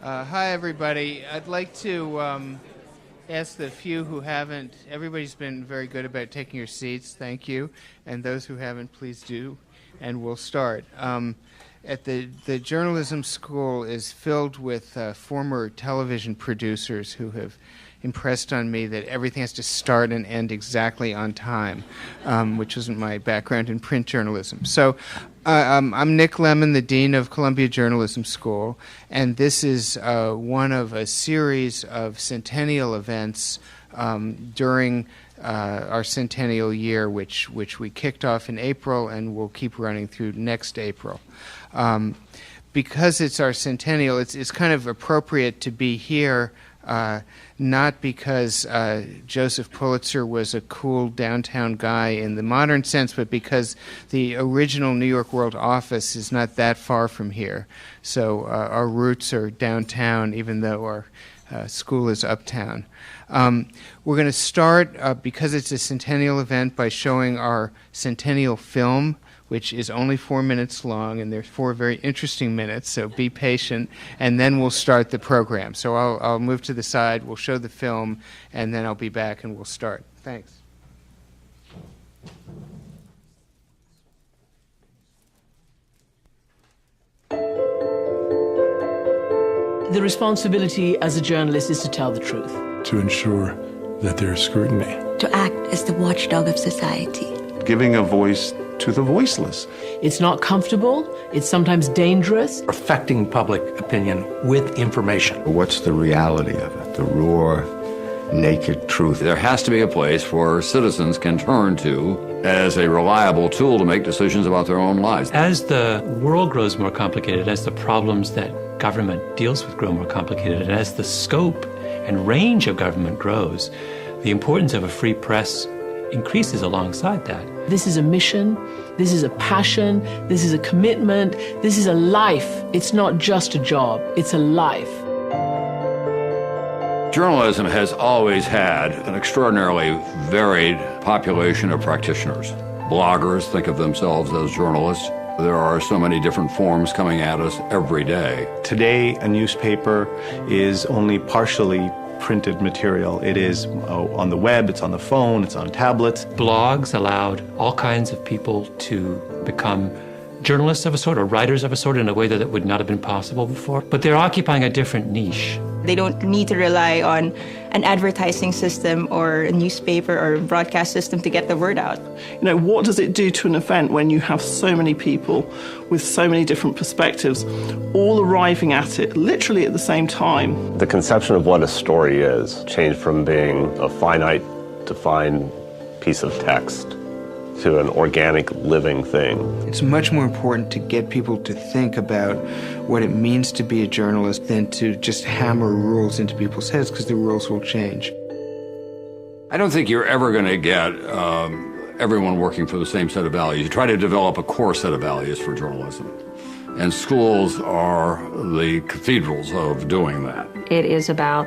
Hi, everybody. I'd like to ask the few who haven't, everybody's been very good about taking your seats, thank you. And those who haven't, please do. And we'll start. At the journalism school is filled with former television producers who have impressed on me that everything has to start and end exactly on time, which isn't my background in print journalism. So I'm Nick Lemon, the Dean of Columbia Journalism School, and this is one of a series of centennial events during our centennial year, which we kicked off in April and will keep running through next April. Because it's our centennial, it's kind of appropriate to be here, not because Joseph Pulitzer was a cool downtown guy in the modern sense, but because the original New York World office is not that far from here. So our roots are downtown, even though our school is uptown. We're going to start, because it's a centennial event, by showing our centennial film, which is only 4 minutes long, and there's 4 very interesting minutes, so be patient, and then we'll start the program. So I'll move to the side, we'll show the film, and then I'll be back and we'll start. Thanks. The responsibility as a journalist is to tell the truth. To ensure that there's scrutiny. To act as the watchdog of society. Giving a voice to the voiceless. It's not comfortable. It's sometimes dangerous. Affecting public opinion with information. What's the reality of it? The raw, naked truth. There has to be a place where citizens can turn to as a reliable tool to make decisions about their own lives. As the world grows more complicated, as the problems that government deals with grow more complicated, and as the scope and range of government grows, the importance of a free press increases alongside that. This is a mission, this is a passion, this is a commitment, this is a life. It's not just a job, it's a life. Journalism has always had an extraordinarily varied population of practitioners. Bloggers think of themselves as journalists. There are so many different forms coming at us every day. Today, a newspaper is only partially printed material. It is on the web, it's on the phone, it's on tablets. Blogs allowed all kinds of people to become journalists of a sort or writers of a sort in a way that would not have been possible before. But they're occupying a different niche. They don't need to rely on an advertising system or a newspaper or a broadcast system to get the word out. You know, what does it do to an event when you have so many people with so many different perspectives all arriving at it literally at the same time? The conception of what a story is changed from being a finite, defined piece of text to an organic, living thing. It's much more important to get people to think about what it means to be a journalist than to just hammer rules into people's heads, because the rules will change. I don't think you're ever going to get everyone working for the same set of values. You try to develop a core set of values for journalism, and schools are the cathedrals of doing that. It is about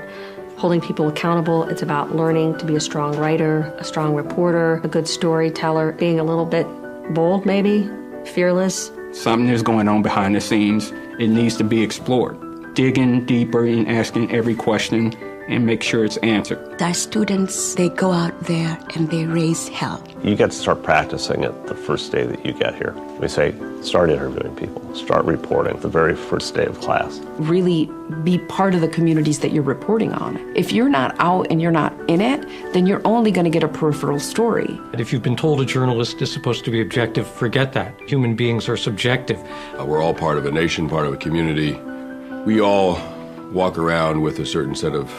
holding people accountable. It's about learning to be a strong writer, a strong reporter, a good storyteller, being a little bit bold maybe, fearless. Something is going on behind the scenes. It needs to be explored. Digging deeper and asking every question and make sure it's answered. Our students, they go out there and they raise hell. You get to start practicing it the first day that you get here. We say, start interviewing people, start reporting the very first day of class. Really be part of the communities that you're reporting on. If you're not out and you're not in it, then you're only going to get a peripheral story. And if you've been told a journalist is supposed to be objective, forget that. Human beings are subjective. We're all part of a nation, part of a community. We all walk around with a certain set of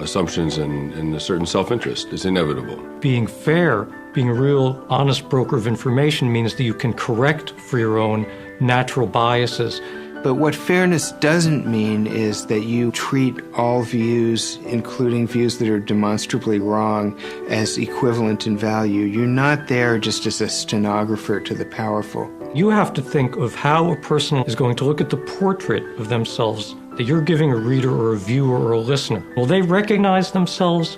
assumptions and a certain self-interest. It's inevitable. Being fair, being a real honest broker of information means that you can correct for your own natural biases. But what fairness doesn't mean is that you treat all views, including views that are demonstrably wrong, as equivalent in value. You're not there just as a stenographer to the powerful. You have to think of how a person is going to look at the portrait of themselves that you're giving a reader or a viewer or a listener. Will they recognize themselves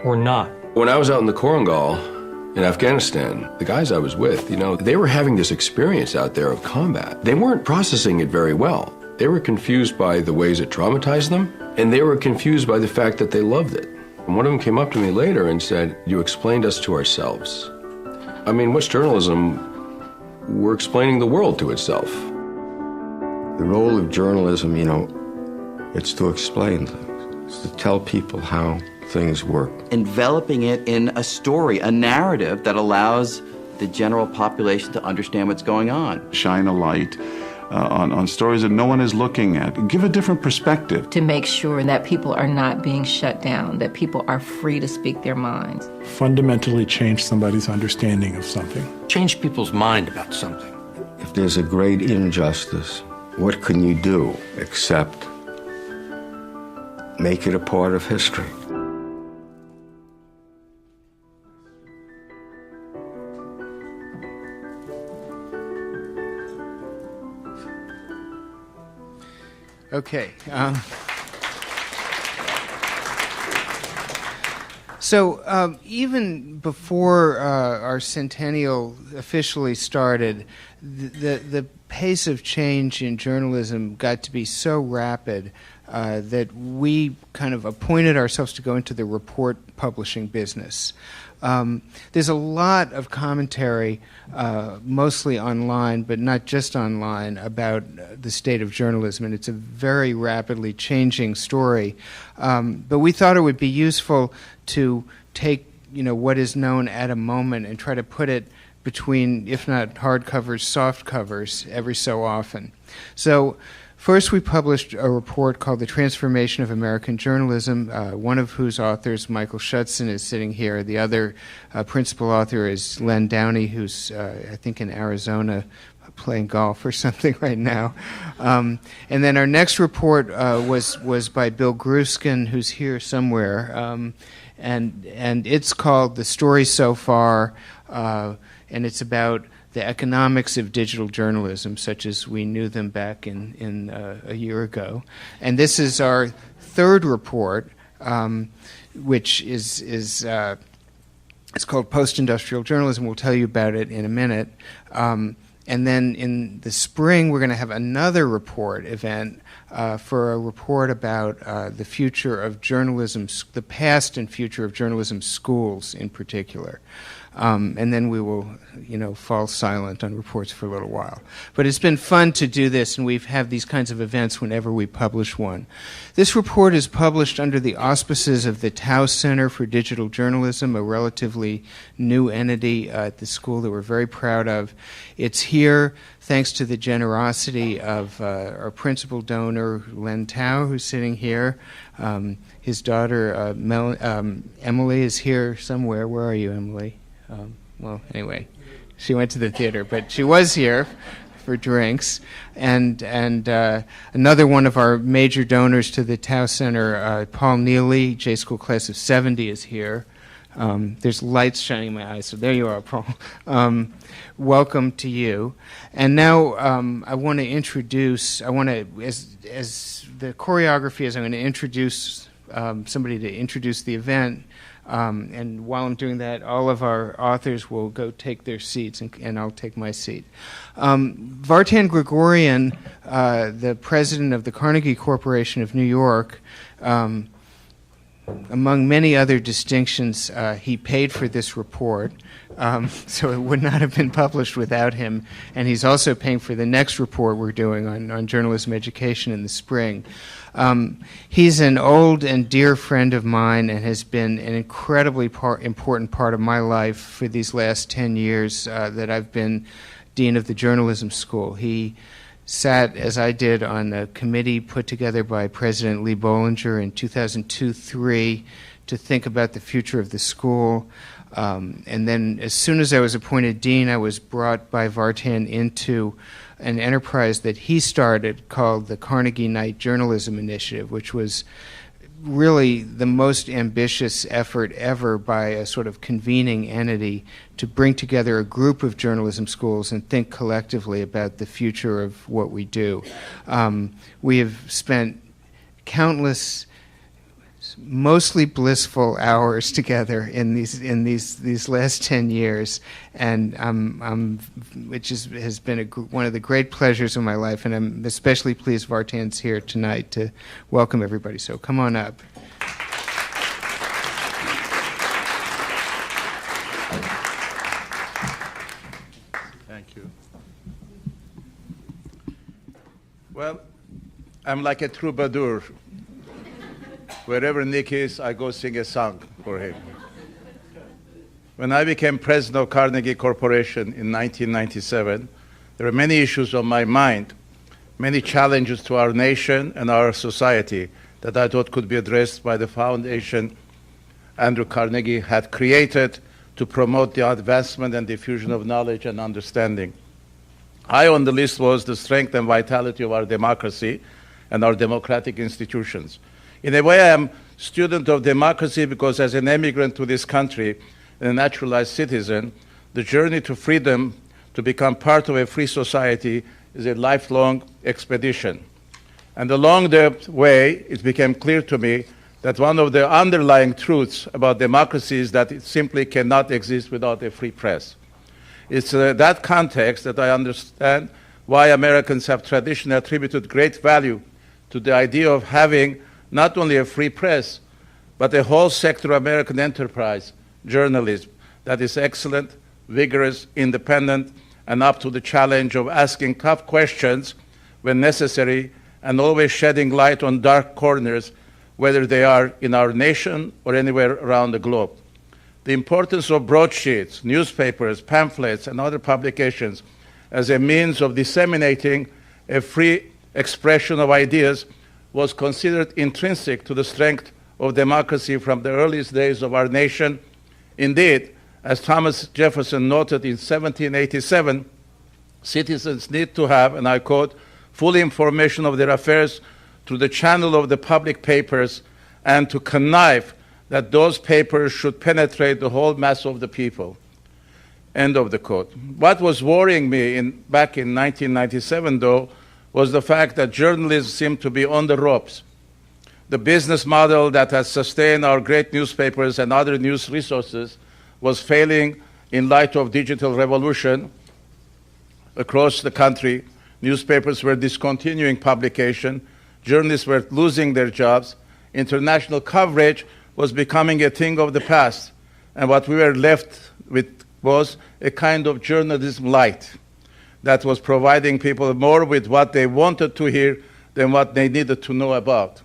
or not? When I was out in the Korangal in Afghanistan, the guys I was with, they were having this experience out there of combat. They weren't processing it very well. They were confused by the ways it traumatized them, and they were confused by the fact that they loved it. And one of them came up to me later and said, "You explained us to ourselves." I mean, what's journalism? We're explaining the world to itself. The role of journalism, it's to explain things. It's to tell people how things work. Enveloping it in a story, a narrative that allows the general population to understand what's going on. Shine a light on stories that no one is looking at. Give a different perspective. To make sure that people are not being shut down, that people are free to speak their minds. Fundamentally change somebody's understanding of something. Change people's mind about something. If there's a great injustice, what can you do except make it a part of history? Okay. So even before our centennial officially started, the pace of change in journalism got to be so rapid that we kind of appointed ourselves to go into the report publishing business. There's a lot of commentary, mostly online, but not just online, about the state of journalism, and it's a very rapidly changing story. But we thought it would be useful to take, what is known at a moment and try to put it between, if not hard covers, soft covers every so often. So first, we published a report called The Transformation of American Journalism, one of whose authors, Michael Schutzen, is sitting here. The other principal author is Len Downey, who's, I think, in Arizona playing golf or something right now. And then our next report was by Bill Gruskin, who's here somewhere. And it's called The Story So Far, and it's about the economics of digital journalism, such as we knew them back in a year ago. And this is our third report, which is it's called Post-Industrial Journalism. We'll tell you about it in a minute. And then in the spring, we're going to have another report event for a report about the future of journalism, the past and future of journalism schools in particular. And then we will, fall silent on reports for a little while. But it's been fun to do this, and we've had these kinds of events whenever we publish one. This report is published under the auspices of the Tao Center for Digital Journalism, a relatively new entity at the school that we're very proud of. It's here thanks to the generosity of our principal donor, Len Tao, who's sitting here. His daughter, Emily, is here somewhere. Where are you, Emily? Well, anyway, she went to the theater, but she was here for drinks. And another one of our major donors to the Tao Center, Paul Neely, J School Class of 70, is here. There's lights shining in my eyes, so there you are, Paul. Welcome to you. And now I want to introduce, as the choreography is, I'm going to introduce somebody to introduce the event. And while I'm doing that, all of our authors will go take their seats, and I'll take my seat. Vartan Gregorian, the president of the Carnegie Corporation of New York, among many other distinctions, he paid for this report, so it would not have been published without him. And he's also paying for the next report we're doing on journalism education in the spring. He's an old and dear friend of mine and has been an incredibly important part of my life for these last 10 years that I've been dean of the journalism school. He sat, as I did, on a committee put together by President Lee Bollinger in 2002-03 to think about the future of the school. And then as soon as I was appointed dean, I was brought by Vartan into an enterprise that he started called the Carnegie Knight Journalism Initiative, which was really the most ambitious effort ever by a sort of convening entity to bring together a group of journalism schools and think collectively about the future of what we do. We have spent countless mostly blissful hours together in these last 10 years, and has been one of the great pleasures of my life, and I'm especially pleased Vartan's here tonight to welcome everybody. So come on up. Thank you. Well, I'm like a troubadour. Wherever Nick is, I go sing a song for him. When I became president of Carnegie Corporation in 1997, there were many issues on my mind, many challenges to our nation and our society that I thought could be addressed by the foundation Andrew Carnegie had created to promote the advancement and diffusion of knowledge and understanding. High on the list was the strength and vitality of our democracy and our democratic institutions. In a way, I am a student of democracy because as an immigrant to this country and a naturalized citizen, the journey to freedom, to become part of a free society, is a lifelong expedition. And along the way, it became clear to me that one of the underlying truths about democracy is that it simply cannot exist without a free press. It's that context that I understand why Americans have traditionally attributed great value to the idea of having not only a free press, but a whole sector of American enterprise, journalism, that is excellent, vigorous, independent, and up to the challenge of asking tough questions when necessary, and always shedding light on dark corners, whether they are in our nation or anywhere around the globe. The importance of broadsheets, newspapers, pamphlets, and other publications as a means of disseminating a free expression of ideas was considered intrinsic to the strength of democracy from the earliest days of our nation. Indeed, as Thomas Jefferson noted in 1787, citizens need to have, and I quote, full information of their affairs through the channel of the public papers, and to connive that those papers should penetrate the whole mass of the people. End of the quote. What was worrying me back in 1997, though, was the fact that journalism seemed to be on the ropes. The business model that has sustained our great newspapers and other news resources was failing in light of digital revolution across the country. Newspapers were discontinuing publication, journalists were losing their jobs, international coverage was becoming a thing of the past, and what we were left with was a kind of journalism light that was providing people more with what they wanted to hear than what they needed to know about.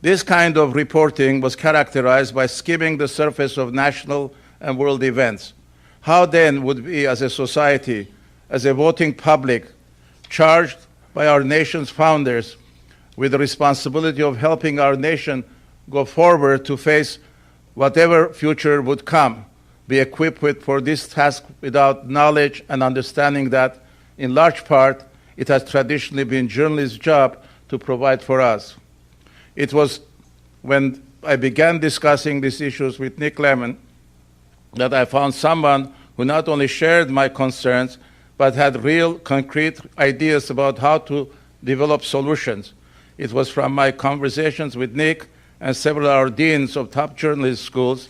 This kind of reporting was characterized by skimming the surface of national and world events. How then would we as a society, as a voting public, charged by our nation's founders with the responsibility of helping our nation go forward to face whatever future would come, be equipped for this task without knowledge and understanding that, in large part, it has traditionally been journalists' job to provide for us. It was when I began discussing these issues with Nick Lemon that I found someone who not only shared my concerns, but had real, concrete ideas about how to develop solutions. It was from my conversations with Nick and several of our deans of top journalism schools,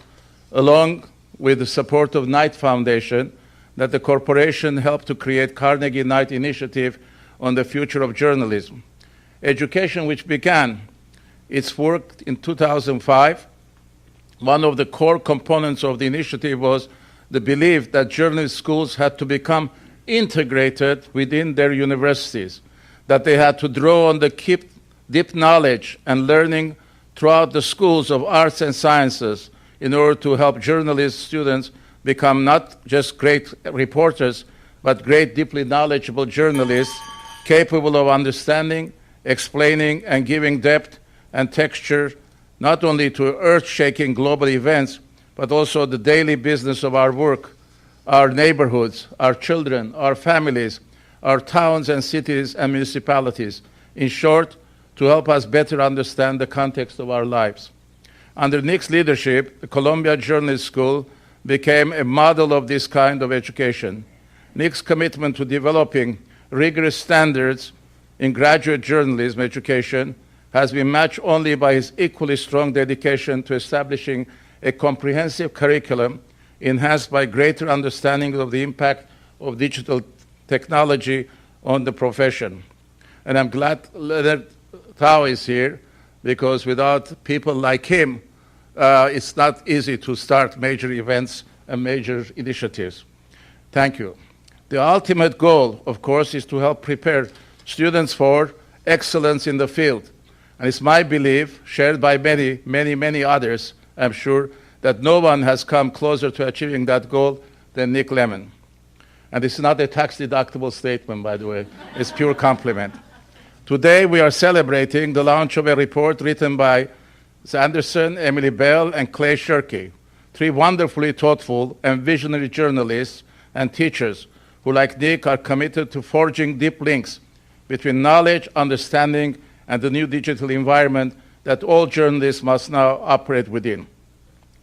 along with the support of Knight Foundation, that the corporation helped to create Carnegie Knight Initiative on the future of journalism. Education, which began its work in 2005, one of the core components of the initiative was the belief that journalism schools had to become integrated within their universities, that they had to draw on the deep knowledge and learning throughout the schools of arts and sciences in order to help journalist students become not just great reporters, but great, deeply knowledgeable journalists capable of understanding, explaining, and giving depth and texture not only to earth-shaking global events, but also the daily business of our work, our neighborhoods, our children, our families, our towns and cities and municipalities. In short, to help us better understand the context of our lives. Under Nick's leadership, the Columbia Journalism School became a model of this kind of education. Nick's commitment to developing rigorous standards in graduate journalism education has been matched only by his equally strong dedication to establishing a comprehensive curriculum enhanced by greater understanding of the impact of digital technology on the profession. And I'm glad Leonard Tao is here, because without people like him, it's not easy to start major events and major initiatives. Thank you. The ultimate goal, of course, is to help prepare students for excellence in the field. And it's my belief, shared by many, many, many others, I'm sure, that no one has come closer to achieving that goal than Nick Lemon. And this is not a tax-deductible statement, by the way. It's pure compliment. Today, we are celebrating the launch of a report written by Anderson, Emily Bell, and Clay Shirky, three wonderfully thoughtful and visionary journalists and teachers who, like Nick, are committed to forging deep links between knowledge, understanding, and the new digital environment that all journalists must now operate within.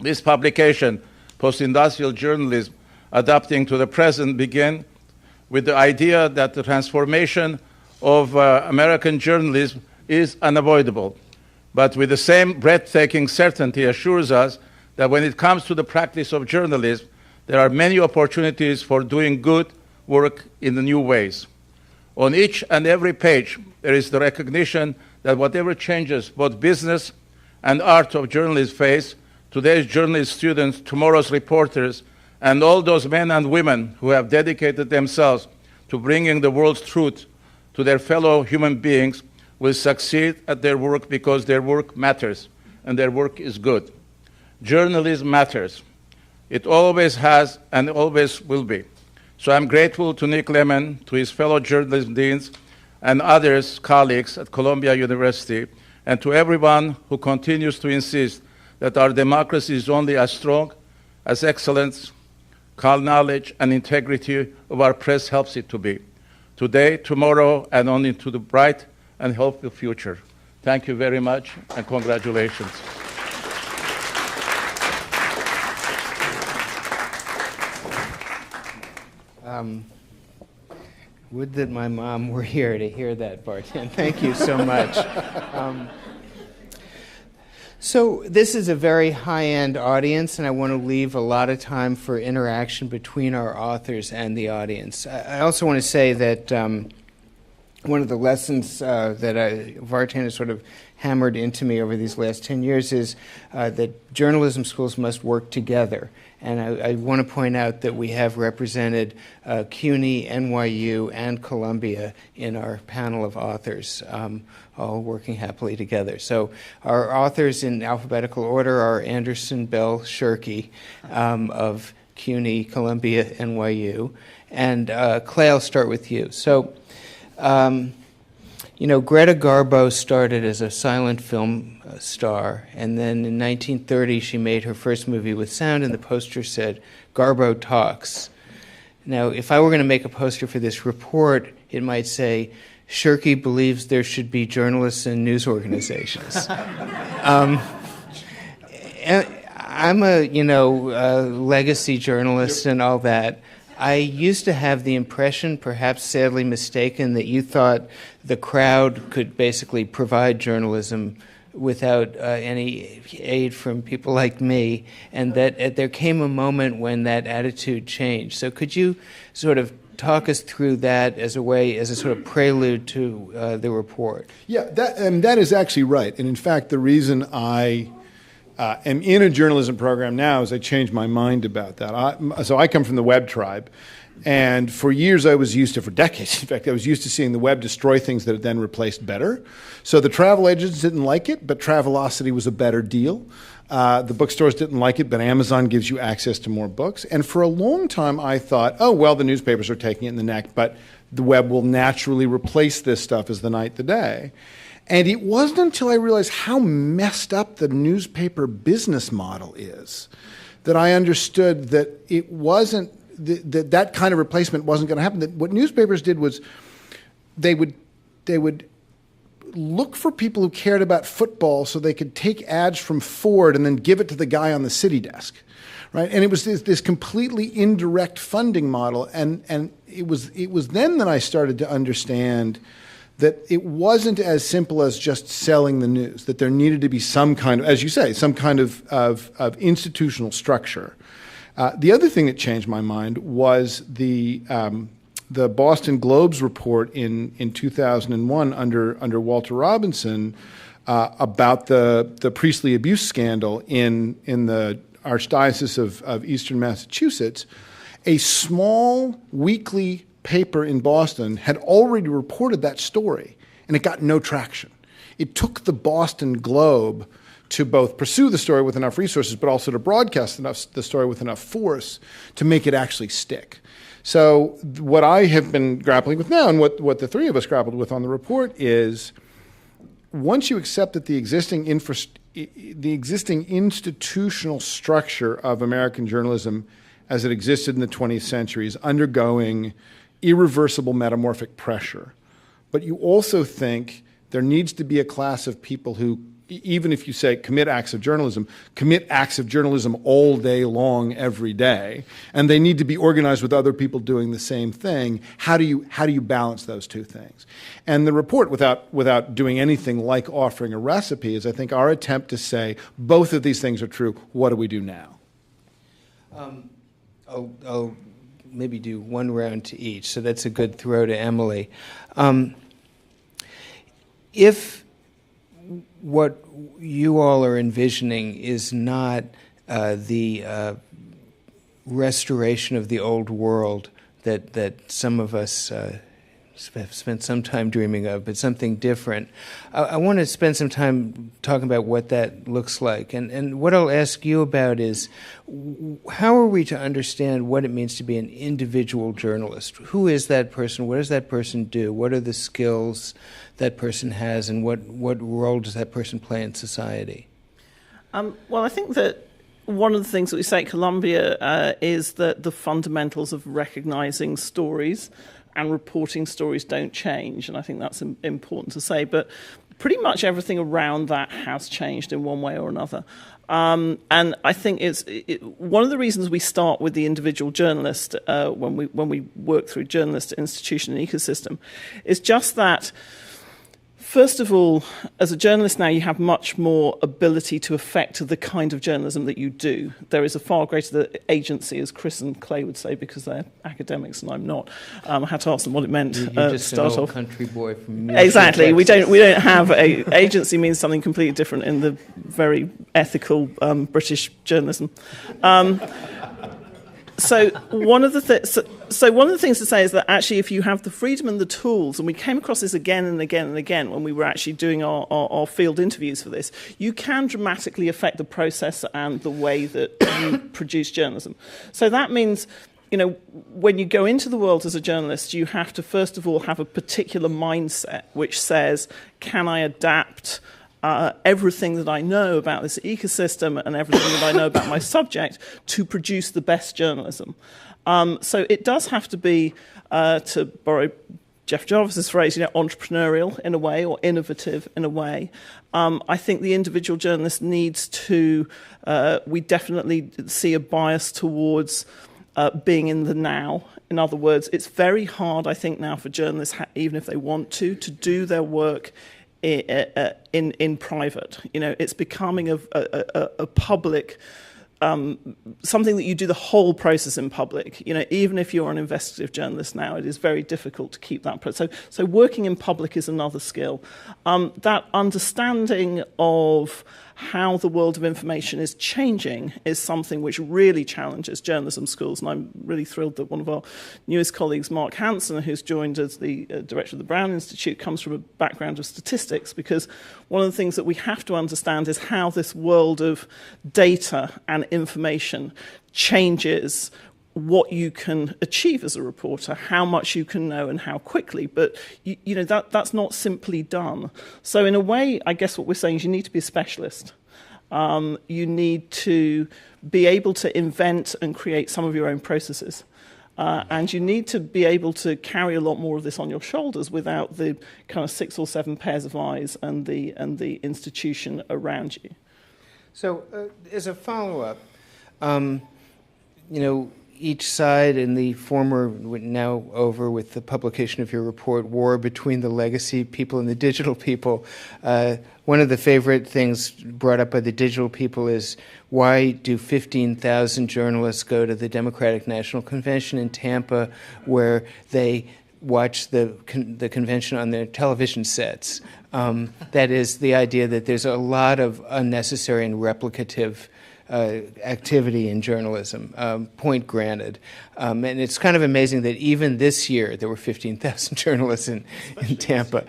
This publication, Post-Industrial Journalism, Adapting to the Present, began with the idea that the transformation of American journalism is unavoidable, but with the same breathtaking certainty assures us that when it comes to the practice of journalism, there are many opportunities for doing good work in the new ways. On each and every page, there is the recognition that whatever changes both business and art of journalism face, today's journalist students, tomorrow's reporters, and all those men and women who have dedicated themselves to bringing the world's truth to their fellow human beings will succeed at their work because their work matters and their work is good. Journalism matters. It always has and always will be. So I'm grateful to Nick Lemon, to his fellow journalism deans, and others, colleagues at Columbia University, and to everyone who continues to insist that our democracy is only as strong as excellence, knowledge, and integrity of our press helps it to be. Today, tomorrow, and on into the bright and healthy future. Thank you very much, and congratulations. Would that my mom were here to hear that, Barton. Thank you so much. So this is a very high-end audience, and I want to leave a lot of time for interaction between our authors and the audience. I also want to say that one of the lessons that Vartan has sort of hammered into me over these last 10 years is that journalism schools must work together. And I want to point out that we have represented CUNY, NYU, and Columbia in our panel of authors, all working happily together. So our authors in alphabetical order are Anderson, Bell, Shirky of CUNY, Columbia, NYU. And Clay, I'll start with you. So, you know, Greta Garbo started as a silent film star, and then in 1930 she made her first movie with sound, and the poster said, "Garbo Talks." Now, if I were going to make a poster for this report, it might say, "Shirky believes there should be journalists and news organizations." I'm a, legacy journalist and all that. I used to have the impression, perhaps sadly mistaken, that you thought the crowd could basically provide journalism without any aid from people like me, and that there came a moment when that attitude changed. So could you sort of talk us through that as a sort of prelude to the report? Yeah, that is actually right. And in fact, the reason I am in a journalism program now is I changed my mind about that. So I come from the web tribe, and for years for decades, in fact, I was used to seeing the web destroy things that it then replaced better. So the travel agents didn't like it, but Travelocity was a better deal. The bookstores didn't like it, but Amazon gives you access to more books. And for a long time, I thought, oh, well, the newspapers are taking it in the neck, but the web will naturally replace this stuff as the night the day. And it wasn't until I realized how messed up the newspaper business model is that I understood that it wasn't, that kind of replacement wasn't going to happen. That what newspapers did was they would look for people who cared about football so they could take ads from Ford and then give it to the guy on the city desk, right? And it was this completely indirect funding model. And it was then that I started to understand that it wasn't as simple as just selling the news, that there needed to be some kind of, as you say, some kind of institutional structure. The other thing that changed my mind was the Boston Globe's report in 2001 under Walter Robinson about the priestly abuse scandal in the Archdiocese of Eastern Massachusetts. A small weekly paper in Boston had already reported that story, and it got no traction. It took the Boston Globe to both pursue the story with enough resources, but also to broadcast the story with enough force to make it actually stick. So what I have been grappling with now, and what the three of us grappled with on the report, is once you accept that the existing institutional structure of American journalism as it existed in the 20th century is undergoing irreversible metamorphic pressure, but you also think there needs to be a class of people who, even if you say commit acts of journalism all day long, every day, and they need to be organized with other people doing the same thing. How do you balance those two things? And the report, without doing anything like offering a recipe, is I think our attempt to say both of these things are true. What do we do now? I'll maybe do one round to each, so that's a good throw to Emily. If what you all are envisioning is not the restoration of the old world that some of us have spent some time dreaming of, but something different, I want to spend some time talking about what that looks like. And what I'll ask you about is, how are we to understand what it means to be an individual journalist? Who is that person? What does that person do? What are the skills that person has, and what role does that person play in society? Well, I think that one of the things that we say at Columbia is that the fundamentals of recognizing stories and reporting stories don't change, and I think that's important to say. But pretty much everything around that has changed in one way or another. And I think one of the reasons we start with the individual journalist when we work through journalist institution and ecosystem is just that. First of all, as a journalist now, you have much more ability to affect the kind of journalism that you do. There is a far greater agency, as Chris and Clay would say, because they're academics and I'm not. I had to ask them what it meant. You're just an old country boy from exactly. We don't have agency means something completely different in the very ethical British journalism. So one of the things to say is that actually, if you have the freedom and the tools, and we came across this again and again and again when we were actually doing our field interviews for this, you can dramatically affect the process and the way that you produce journalism. So that means, when you go into the world as a journalist, you have to first of all have a particular mindset which says, can I adapt everything that I know about this ecosystem and everything that I know about my subject to produce the best journalism. So it does have to be, to borrow Jeff Jarvis's phrase, entrepreneurial in a way, or innovative in a way. I think the individual journalist needs to, we definitely see a bias towards being in the now. In other words, it's very hard, I think, now for journalists, even if they want to do their work in private. It's becoming a public, something that you do the whole process in public. Even if you're an investigative journalist now, it is very difficult to keep that process. So working in public is another skill. That understanding of how the world of information is changing is something which really challenges journalism schools. And I'm really thrilled that one of our newest colleagues, Mark Hansen, who's joined as the director of the Brown Institute, comes from a background of statistics, because one of the things that we have to understand is how this world of data and information changes what you can achieve as a reporter, how much you can know and how quickly. But that's not simply done. So in a way, I guess what we're saying is you need to be a specialist. You need to be able to invent and create some of your own processes. And you need to be able to carry a lot more of this on your shoulders without the kind of 6 or 7 pairs of eyes and the institution around you. So as a follow-up, each side in the former, now over with the publication of your report, war between the legacy people and the digital people. One of the favorite things brought up by the digital people is, why do 15,000 journalists go to the Democratic National Convention in Tampa, where they watch the convention on their television sets? That is the idea that there's a lot of unnecessary and replicative activity in journalism, point granted. And it's kind of amazing that even this year there were 15,000 journalists in Tampa.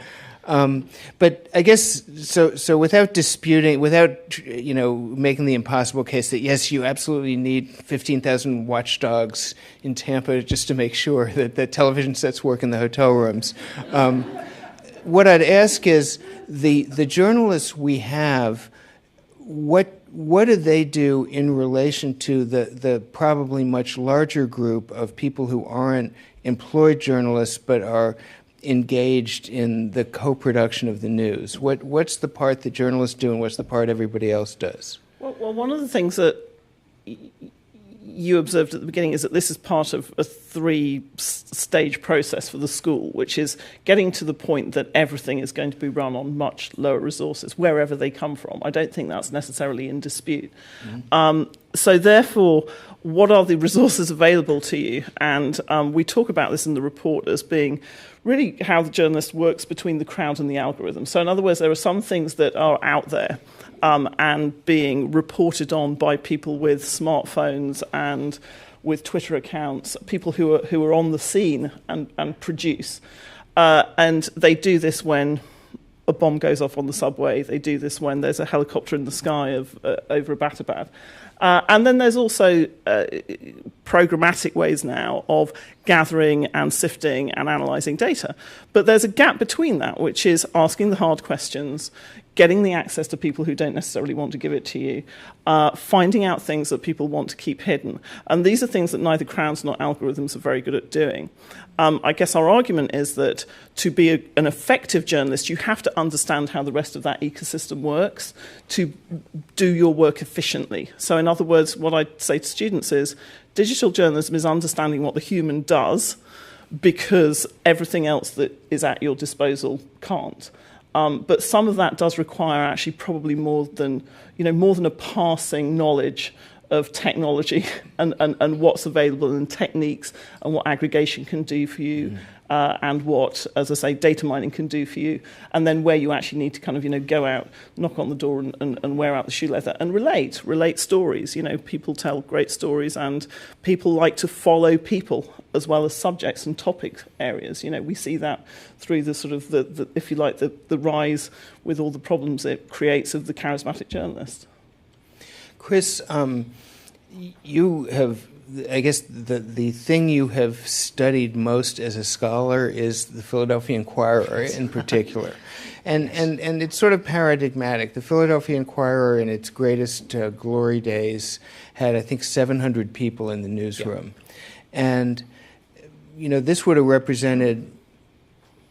But I guess, so without disputing, without making the impossible case that yes, you absolutely need 15,000 watchdogs in Tampa just to make sure that the television sets work in the hotel rooms, what I'd ask is, the journalists we have, what do they do in relation to the probably much larger group of people who aren't employed journalists but are engaged in the co-production of the news? What's the part that journalists do, and what's the part everybody else does? Well, one of the things that you observed at the beginning is that this is part of a three-stage process for the school, which is getting to the point that everything is going to be run on much lower resources, wherever they come from. I don't think that's necessarily in dispute. Mm-hmm. So therefore, what are the resources available to you? And we talk about this in the report as being really how the journalist works between the crowd and the algorithm. So in other words, there are some things that are out there and being reported on by people with smartphones and with Twitter accounts, people who are on the scene and produce. And they do this when a bomb goes off on the subway. They do this when there's a helicopter in the sky over Abbottabad. And then there's also programmatic ways now of gathering and sifting and analysing data. But there's a gap between that, which is asking the hard questions, getting the access to people who don't necessarily want to give it to you, finding out things that people want to keep hidden. And these are things that neither crowds nor algorithms are very good at doing. I guess our argument is that to be an effective journalist, you have to understand how the rest of that ecosystem works to do your work efficiently. So in other words, what I say to students is, digital journalism is understanding what the human does, because everything else that is at your disposal can't. But some of that does require actually probably more than a passing knowledge of technology and what's available and techniques and what aggregation can do for you, and what, as I say, data mining can do for you, and then where you actually need to kind of go out, knock on the door and wear out the shoe leather and relate stories. People tell great stories, and people like to follow people as well as subjects and topic areas. We see that through the sort of the if you like, the rise with all the problems it creates of the charismatic journalist. Chris, you have, I guess the thing you have studied most as a scholar is the Philadelphia Inquirer in particular. And it's sort of paradigmatic. The Philadelphia Inquirer in its greatest glory days had, I think, 700 people in the newsroom. Yeah. And, this would have represented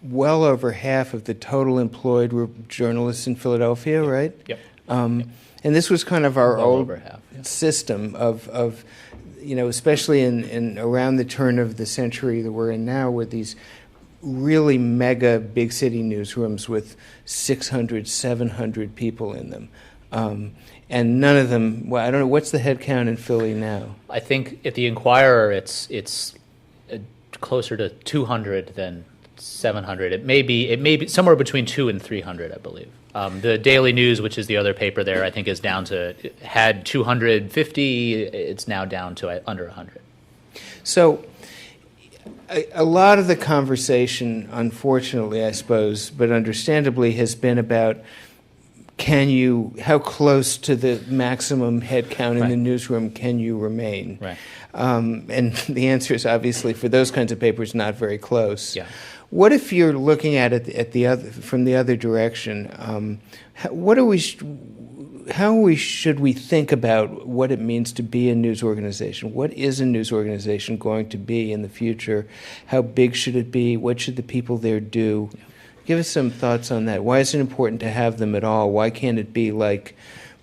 well over half of the total employed journalists in Philadelphia, right? Yep. And this was kind of our old half, yeah. system of especially in around the turn of the century that we're in now, with these really mega big city newsrooms with 600, 700 people in them. And none of them, well, I don't know, what's the head count in Philly now? I think at the Inquirer it's closer to 200 than 700. It may be somewhere between 200 and 300, I believe. The Daily News, which is the other paper there, I think is down to, had 250. It's now down to under 100. So a lot of the conversation, unfortunately, I suppose, but understandably, has been about how close to the maximum head count in the newsroom can you remain? Right. And the answer is obviously, for those kinds of papers, not very close. Yeah. What if you're looking at it from the other direction? How should we think about what it means to be a news organization? What is a news organization going to be in the future? How big should it be? What should the people there do? Yeah. Give us some thoughts on that. Why is it important to have them at all? Why can't it be like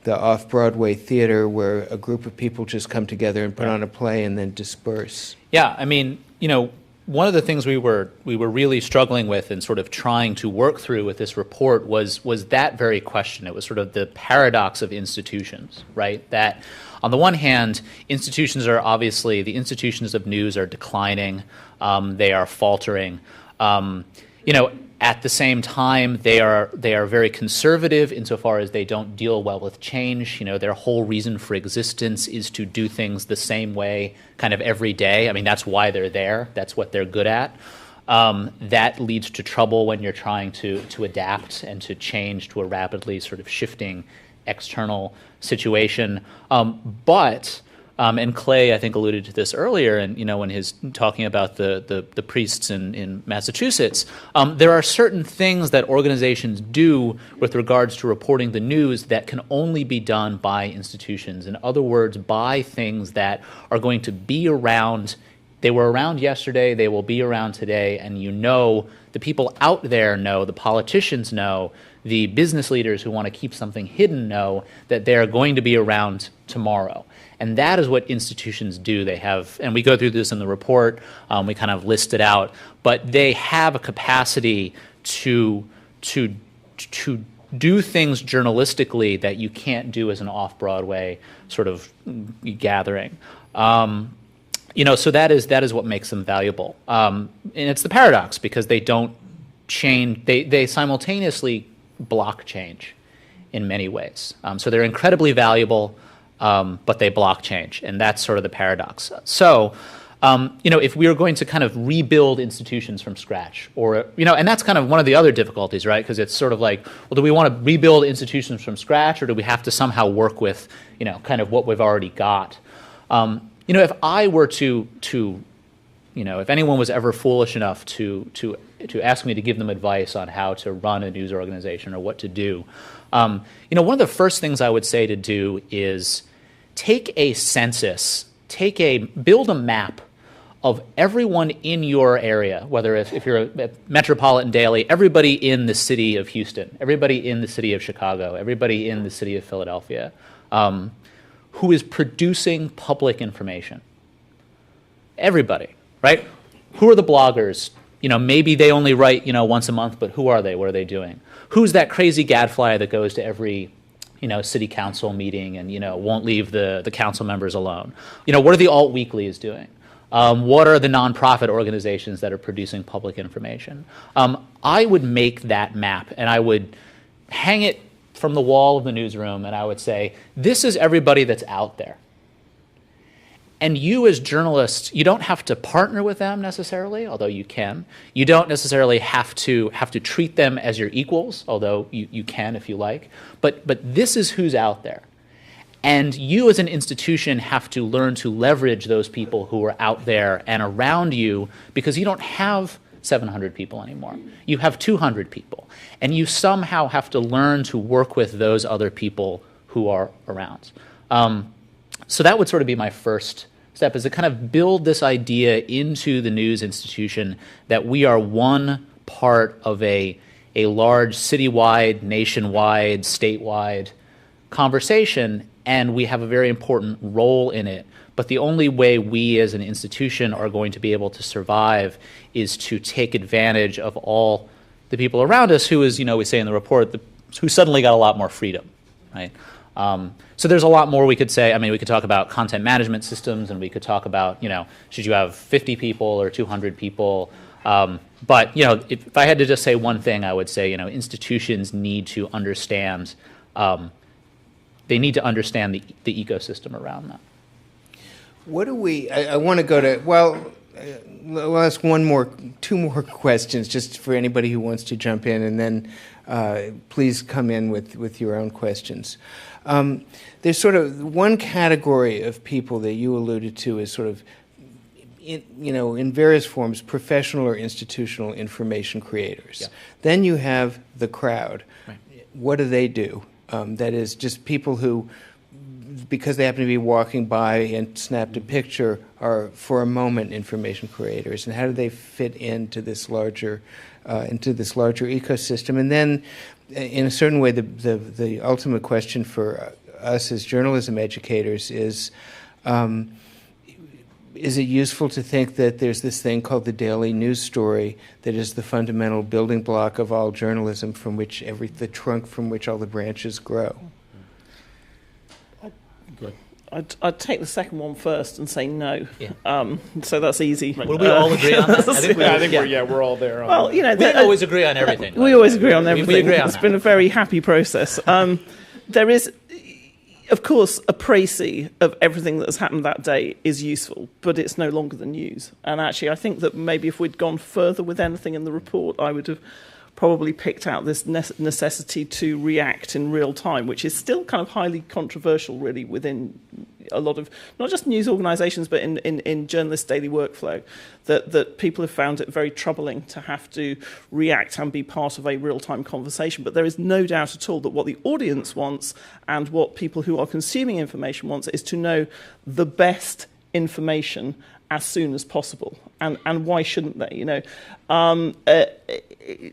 off-Broadway theater where a group of people just come together and put on a play and then disperse. Yeah, I mean, one of the things we were really struggling with and sort of trying to work through with this report was that very question. It was sort of the paradox of institutions, right? That on the one hand, institutions are obviously, the institutions of news are declining, they are faltering. At the same time, they are very conservative insofar as they don't deal well with change. Their whole reason for existence is to do things the same way kind of every day. I mean, that's why they're there. That's what they're good at. That leads to trouble when you're trying to adapt and to change to a rapidly sort of shifting external situation. And Clay, I think, alluded to this earlier, and when he's talking about the priests in Massachusetts, there are certain things that organizations do with regards to reporting the news that can only be done by institutions. In other words, by things that are going to be around. They were around yesterday, they will be around today, and the people out there know, the politicians know, the business leaders who want to keep something hidden know that they're going to be around tomorrow. And that is what institutions do. They have, and we go through this in the report, we kind of list it out, but they have a capacity to do things journalistically that you can't do as an off-Broadway sort of gathering. So that is what makes them valuable. And it's the paradox because they don't change, they simultaneously block change in many ways. So they're incredibly valuable, but they block change, and that's sort of the paradox. So, if we are going to kind of rebuild institutions from scratch, or, and that's kind of one of the other difficulties, right? Because it's sort of like, well, do we want to rebuild institutions from scratch, or do we have to somehow work with, kind of what we've already got? If I were to if anyone was ever foolish enough to ask me to give them advice on how to run a news organization or what to do, one of the first things I would say to do is take a census, build a map of everyone in your area, whether if you're a metropolitan daily, everybody in the city of Houston, everybody in the city of Chicago, everybody in the city of Philadelphia, who is producing public information. Everybody, right? Who are the bloggers? Maybe they only write, once a month, but who are they? What are they doing? Who's that crazy gadfly that goes to every, city council meeting and, won't leave the council members alone? What are the alt weeklies doing? What are the nonprofit organizations that are producing public information? I would make that map and I would hang it from the wall of the newsroom and I would say, this is everybody that's out there. And you as journalists, you don't have to partner with them necessarily, although you can. You don't necessarily have to treat them as your equals, although you can if you like. But this is who's out there. And you as an institution have to learn to leverage those people who are out there and around you, because you don't have 700 people anymore. You have 200 people. And you somehow have to learn to work with those other people who are around. So that would sort of be my first step, is to kind of build this idea into the news institution that we are one part of a large citywide, nationwide, statewide conversation, and we have a very important role in it. But the only way we as an institution are going to be able to survive is to take advantage of all the people around us who, as we say in the report, who suddenly got a lot more freedom, right? So there's a lot more we could say. I mean, we could talk about content management systems, and we could talk about, should you have 50 people or 200 people? But, if I had to just say one thing, I would say, institutions need to understand, they need to understand the ecosystem around them. What do we, I want to go to, we'll ask two more questions just for anybody who wants to jump in, and then please come in with your own questions. There's sort of one category of people that you alluded to as sort of, in various forms, professional or institutional information creators. Yeah. Then you have the crowd. Right. What do they do? That is just people who, because they happen to be walking by and snapped a picture, are for a moment information creators, and how do they fit into this larger ecosystem? And then, in a certain way, the ultimate question for us as journalism educators is it useful to think that there's this thing called the daily news story that is the fundamental building block of all journalism, from which the trunk from which all the branches grow? I'd take the second one first and say no. Yeah. So that's easy. Will we all agree on that? I think we're all there. Well, you know, we always agree on everything. We always agree on everything. We agree on It's that. been a very happy process. There is, of course, a précis of everything that has happened that day is useful, but it's no longer the news. And actually, I think that maybe if we'd gone further with anything in the report, I would have probably picked out this necessity to react in real time, which is still kind of highly controversial, really, within a lot of, not just news organisations, but in journalists' daily workflow, that people have found it very troubling to have to react and be part of a real-time conversation. But there is no doubt at all that what the audience wants and what people who are consuming information wants is to know the best information as soon as possible. And why shouldn't they, you know?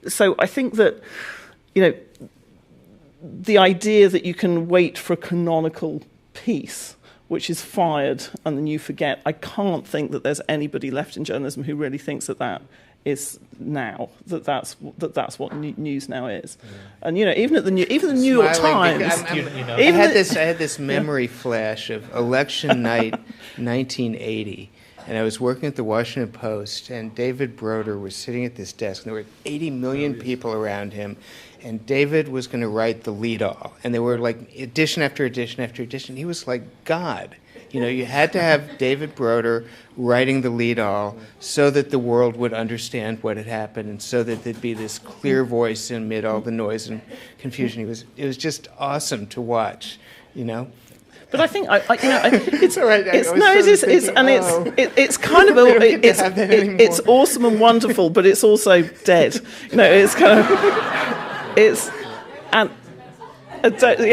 So I think that, you know, the idea that you can wait for a canonical piece which is fired and then you forget, I can't think that there's anybody left in journalism who really thinks that is now, that's what news now is. Yeah. And you know, even the New York Times, I had this memory flash of election night 1980. And I was working at the Washington Post, and David Broder was sitting at this desk, and there were 80 million people around him, and David was going to write the lead-all. And there were, like, edition after edition after edition. He was like God. You know, you had to have David Broder writing the lead-all so that the world would understand what had happened and so that there'd be this clear voice amid all the noise and confusion. It was just awesome to watch, you know. But I think it's all right. It's kind of it's awesome and wonderful, but it's also dead. You know, it's kind of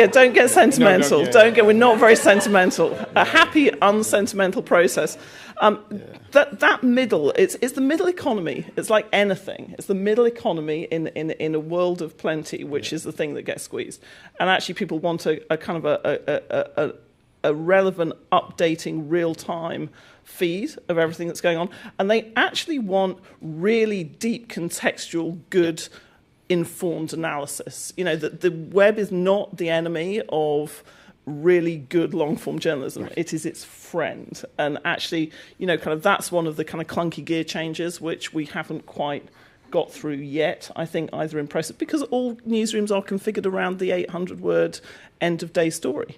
don't get sentimental. We're not very sentimental. A happy, unsentimental process. That middle, it's the middle economy. It's like anything. It's the middle economy in a world of plenty, which is the thing that gets squeezed. And actually, people want a kind of a relevant, updating, real-time feed of everything that's going on. And they actually want really deep, contextual, good, informed analysis. You know, that the web is not the enemy of really good long-form journalism. Right. It is its friend. And actually, you know, kind of that's one of the kind of clunky gear changes which we haven't quite got through yet, I think, either in process, because all newsrooms are configured around the 800-word end-of-day story.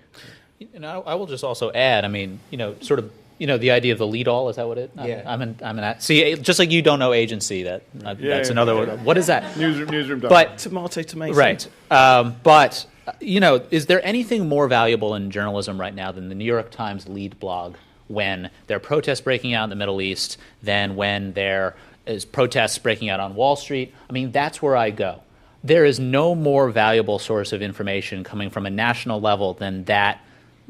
And I will just also add, I mean, you know, sort of, you know, the idea of the lead-all, is that what it? Yeah. I'm in. See, just like you don't know agency, that's another word. What is that? Newsroom. But tomato. Right. But you know, is there anything more valuable in journalism right now than the New York Times lead blog when there are protests breaking out in the Middle East, than when there is protests breaking out on Wall Street? I mean, that's where I go. There is no more valuable source of information coming from a national level than that.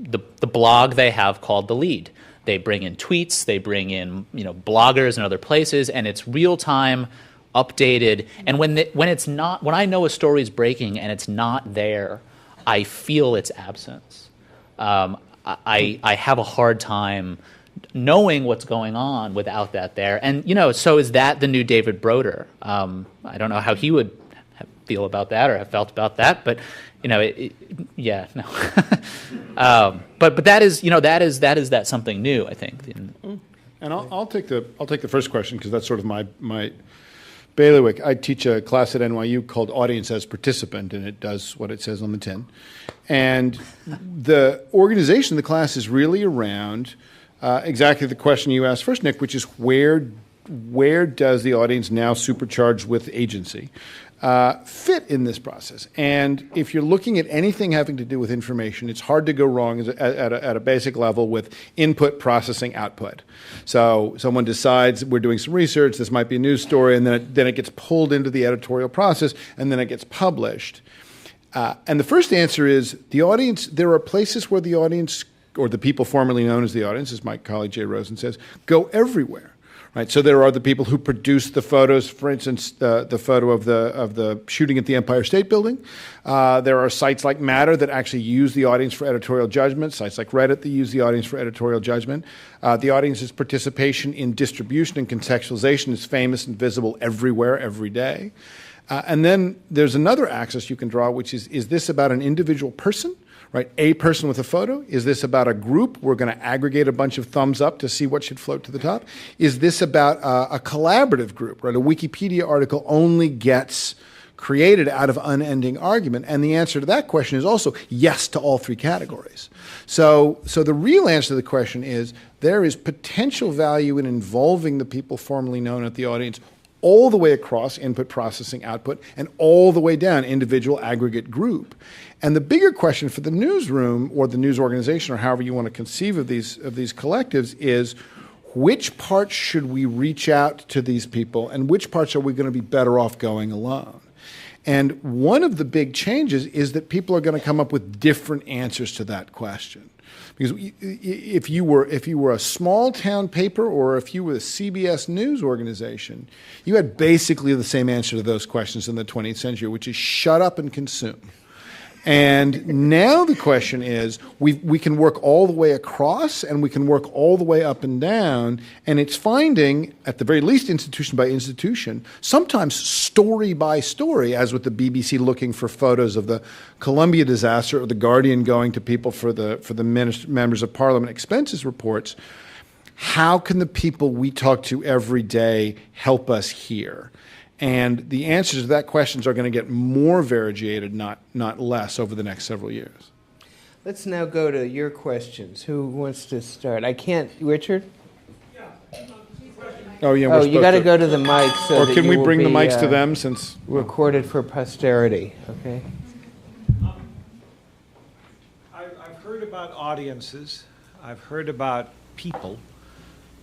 The blog they have called The Lead. They bring in tweets, they bring in, you know, bloggers and other places, and it's real time, updated. And when I know a story is breaking and it's not there, I feel its absence. I have a hard time knowing what's going on without that there. And you know, so is that the new David Broder? I don't know how he would feel about that or have felt about that, but you know, but that is, you know, that is that something new, I think. And I'll take the first question because that's sort of my bailiwick. I teach a class at NYU called Audience as Participant, and it does what it says on the tin. And the organization of the class is really around exactly the question you asked first, Nick, which is where does the audience, now supercharged with agency, fit in this process? And if you're looking at anything having to do with information, it's hard to go wrong at a basic level with input, processing, output. So someone decides we're doing some research, this might be a news story, and then it gets pulled into the editorial process, and then it gets published. And the first answer is the audience. There are places where the audience, or the people formerly known as the audience, as my colleague Jay Rosen says, go everywhere. Right, so there are the people who produce the photos. For instance, the photo of the shooting at the Empire State Building. There are sites like Matter that actually use the audience for editorial judgment. Sites like Reddit that use the audience for editorial judgment. The audience's participation in distribution and contextualization is famous and visible everywhere, every day. And then there's another axis you can draw, which is this about an individual person? Right, a person with a photo? Is this about a group? We're going to aggregate a bunch of thumbs up to see what should float to the top. Is this about a collaborative group? Right, a Wikipedia article only gets created out of unending argument, and the answer to that question is also yes to all three categories. So the real answer to the question is there is potential value in involving the people formerly known at the audience all the way across input, processing, output, and all the way down individual, aggregate, group. And the bigger question for the newsroom or the news organization or however you want to conceive of these collectives is which parts should we reach out to these people and which parts are we going to be better off going alone? And one of the big changes is that people are going to come up with different answers to that question. Because if you were a small town paper or if you were a CBS News organization, you had basically the same answer to those questions in the 20th century, which is shut up and consume. And now the question is, we can work all the way across and we can work all the way up and down, and it's finding, at the very least, institution by institution, sometimes story by story, as with the BBC looking for photos of the Columbia disaster or the Guardian going to people for the members of Parliament expenses reports. How can the people we talk to every day help us here? And the answers to that questions are going to get more variegated, not less, over the next several years. Let's now go to your questions. Who wants to start? I can't. Richard? Oh, yeah. Oh, you got to go to the mic. So or that can you we will bring the be, mics to them since recorded for posterity? Okay. I've heard about audiences. I've heard about people.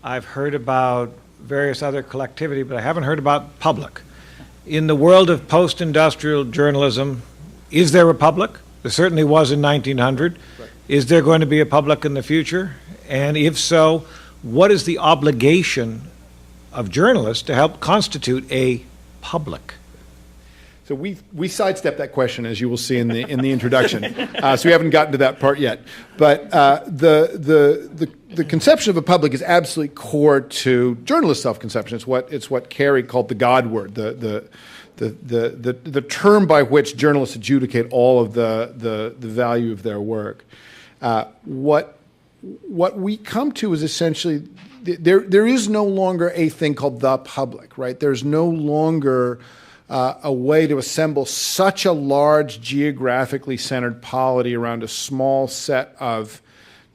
I've heard about various other collectivity, but I haven't heard about public. In the world of post-industrial journalism, is there a public? There certainly was in 1900. Right. Is there going to be a public in the future? And if so, what is the obligation of journalists to help constitute a public? So we sidestepped that question, as you will see in the introduction. So we haven't gotten to that part yet. But the conception of a public is absolutely core to journalist self-conception. It's what Carey called the God word, the term by which journalists adjudicate all of the value of their work. What we come to is essentially there is no longer a thing called the public, right? There's no longer a way to assemble such a large geographically centered polity around a small set of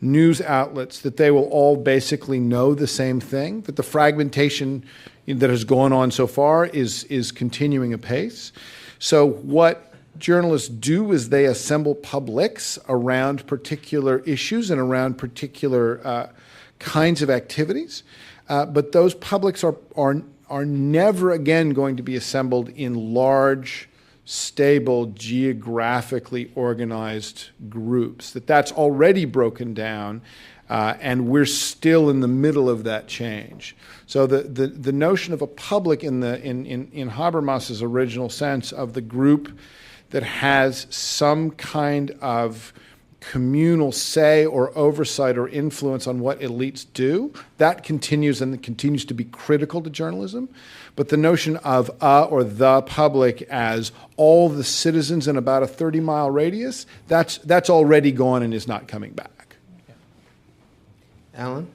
news outlets that they will all basically know the same thing, that the fragmentation that has gone on so far is continuing apace. So what journalists do is they assemble publics around particular issues and around particular kinds of activities, but those publics are never again going to be assembled in large, stable, geographically organized groups. That's already broken down, and we're still in the middle of that change. So the notion of a public in Habermas's original sense of the group that has some kind of communal say or oversight or influence on what elites do, that continues and continues to be critical to journalism. But the notion of or the public as all the citizens in about a 30-mile radius, that's already gone and is not coming back. Alan?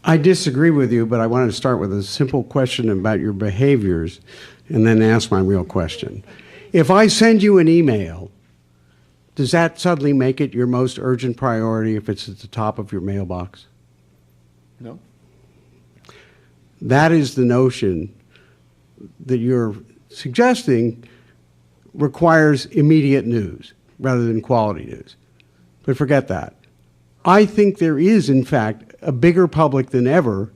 I disagree with you, but I wanted to start with a simple question about your behaviors and then ask my real question. If I send you an email, does that suddenly make it your most urgent priority if it's at the top of your mailbox? No. That is the notion that you're suggesting requires immediate news rather than quality news. But forget that. I think there is, in fact, a bigger public than ever,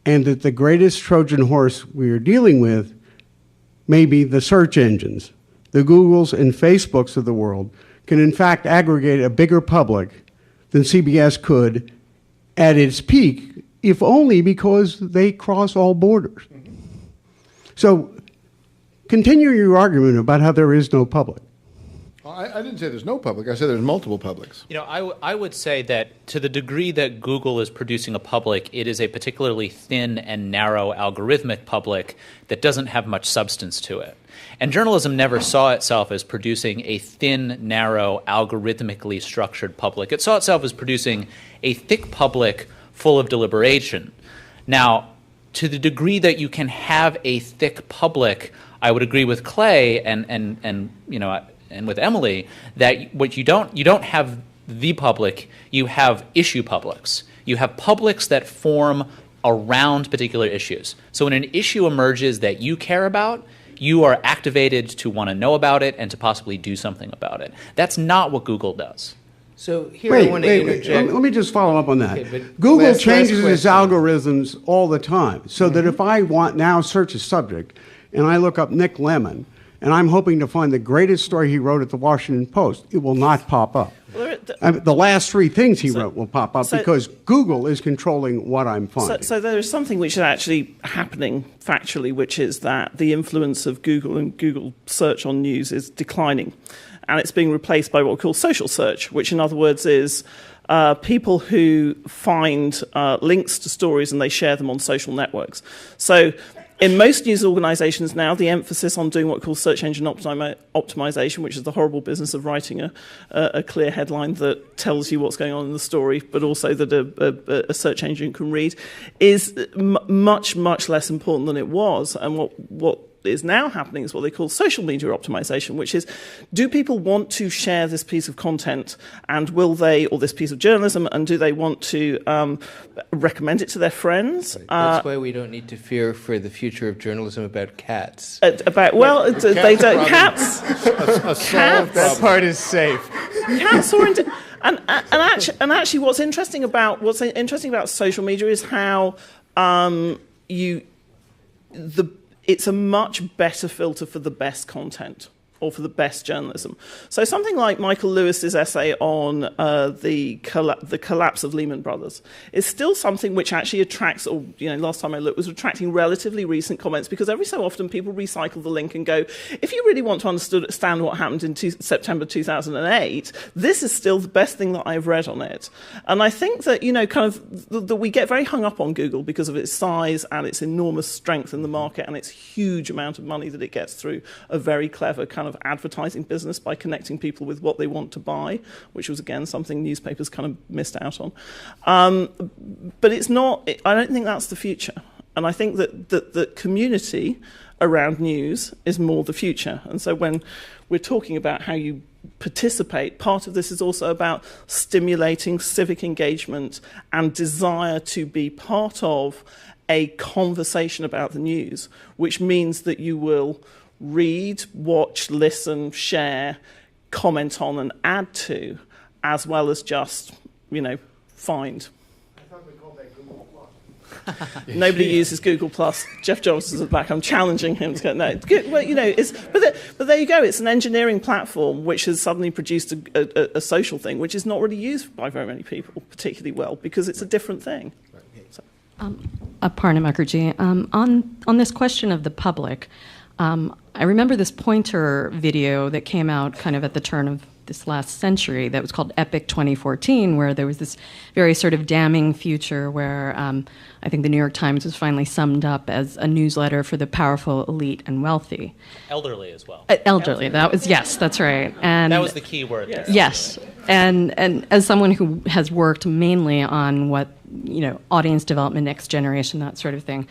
and that the greatest Trojan horse we are dealing with may be the search engines, the Googles and Facebooks of the world, can in fact aggregate a bigger public than CBS could at its peak, if only because they cross all borders. So continue your argument about how there is no public. Well, I didn't say there's no public. I said there's multiple publics. You know, I would say that to the degree that Google is producing a public, it is a particularly thin and narrow algorithmic public that doesn't have much substance to it. And journalism never saw itself as producing a thin, narrow, algorithmically structured public. It saw itself as producing a thick public full of deliberation. Now, to the degree that you can have a thick public, I would agree with Clay and you know, and with Emily, that what you don't have the public, you have issue publics. You have publics that form around particular issues. So when an issue emerges that you care about, you are activated to want to know about it and to possibly do something about it. That's not what Google does. So here I want to interject. Let me just follow up on that. Okay, Google last changes its question. algorithms all the time, so that if I want now search a subject and I look up Nick Lemon and I'm hoping to find the greatest story he wrote at the Washington Post, it will not pop up. The last three things he wrote will pop up because Google is controlling what I'm finding. So there is something which is actually happening factually, which is that the influence of Google and Google search on news is declining. And it's being replaced by what we call social search, which in other words is people who find links to stories and they share them on social networks. So in most news organizations now, the emphasis on doing what we call search engine optimization, which is the horrible business of writing a clear headline that tells you what's going on in the story, but also that a search engine can read, is much, much less important than it was. And what is now happening is what they call social media optimization, which is, do people want to share this piece of content, and will they, or this piece of journalism, and do they want to recommend it to their friends? That's why we don't need to fear for the future of journalism about cats. They don't. Cats. Cats. That part is safe. Cats or and actually, what's interesting about social media is how it's a much better filter for the best content or for the best journalism. So something like Michael Lewis's essay on the collapse of Lehman Brothers is still something which actually attracts, or last time I looked, was attracting relatively recent comments, because every so often people recycle the link and go, if you really want to understand what happened in September 2008, this is still the best thing that I've read on it. And I think that, that we get very hung up on Google because of its size and its enormous strength in the market and its huge amount of money that it gets through a very clever kind of advertising business by connecting people with what they want to buy, which was, again, something newspapers kind of missed out on. But it's not, I don't think that's the future. And I think that the community around news is more the future. And so when we're talking about how you participate, part of this is also about stimulating civic engagement and desire to be part of a conversation about the news, which means that you will read, watch, listen, share, comment on, and add to, as well as just, find. I thought we called that Google Plus. Nobody uses Google Plus. Jeff Johnson's at the back. I'm challenging him to go, no. But there you go. It's an engineering platform which has suddenly produced a social thing, which is not really used by very many people particularly well, because it's a different thing. So. Aparna Mukherjee, on this question of the public, I remember this Pointer video that came out kind of at the turn of this last century that was called Epic 2014, where there was this very sort of damning future where I think the New York Times was finally summed up as a newsletter for the powerful, elite, and wealthy. Elderly as well. Elderly, yes, that's right. And that was the key word. Yes. And as someone who has worked mainly on what, audience development, next generation, that sort of thing,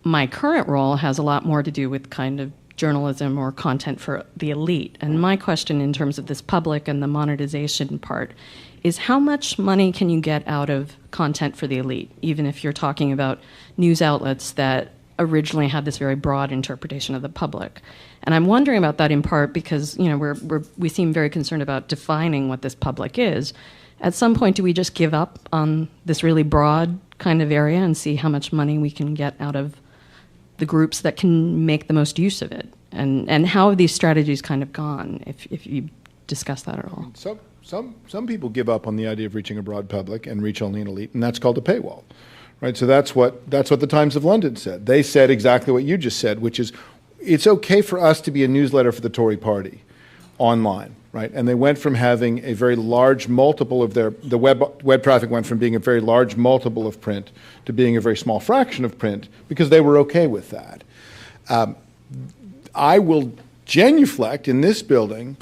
my current role has a lot more to do with kind of journalism or content for the elite. And my question in terms of this public and the monetization part is, how much money can you get out of content for the elite, even if you're talking about news outlets that originally had this very broad interpretation of the public? And I'm wondering about that in part because, we seem very concerned about defining what this public is. At some point, do we just give up on this really broad kind of area and see how much money we can get out of the groups that can make the most use of it? And how have these strategies kind of gone, if you discuss that at all. Some people give up on the idea of reaching a broad public and reach only an elite, and that's called a paywall, right? So that's what the Times of London said. They said exactly what you just said, which is it's okay for us to be a newsletter for the Tory party online, right? And they went from having a very large multiple of the web traffic went from being a very large multiple of print to being a very small fraction of print because they were okay with that. I will genuflect in this building